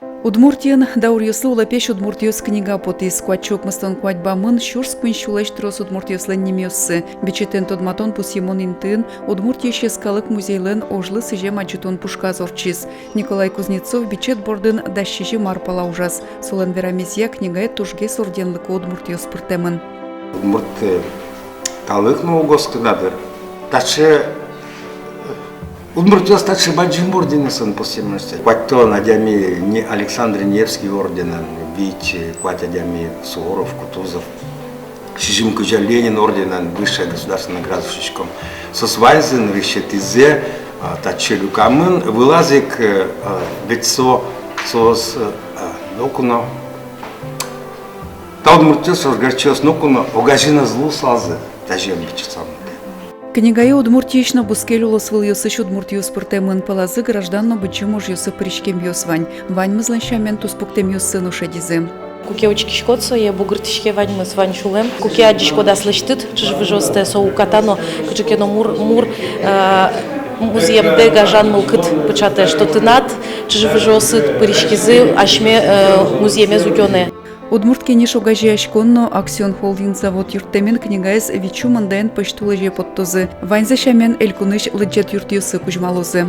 Удмуртиян даурьюслы улапеш удмуртиюс книга потис куачок мыстан куатьбамын шурсквин шулештрос удмуртиюслен немёссы. Бичетен тодматон пусимон интын удмуртиеш ескалык музейлен ожлы сыже маджетон пушказорчис. Николай Кузнецов бичет бордын дащижи марпала ужас. Солен верамезия книга тужге сорденлык удмуртиюс пыртемын. Удмурт талык новогостынадыр. Таче Удмуртиюс таче баджин орденесын посемности. Куатто надями не Александр Невский орденен, бить куатядями Суворов, Кутузов. Шижимку Ленин орденен, высшая государственная награда Шичком. Сосвайзен, Ришетизе, таче люкамын, вылазик бецо сос нокуно. Та Удмуртиюс разгорчилась нокуно, огажина злу салзы, тажем бичецам. Книгае удмуртиечно бускелюлос выльёсыш удмуртиюс пыртемын палазы гражданно бычым ожьёсы причкем ёсвань. Вань мызланщамен туспуктем ёссы нушедизе. Куке очкишкоцо я бугыртишке вань свань шулем. Куке адишко да слыштыт, чиж выжосте со укатано, кычекено мур музеем дега жан мылкыт пычате что ты над, чиж выжосы причкизы ашме музееме зукёне. Удмуртке шогажи ашконно Аксион холдинг завод юрттемен книгаес вичу манден почтулыже подтозы. Ваньза шамен элькуныш лыджет юртиюсы кужмалозы.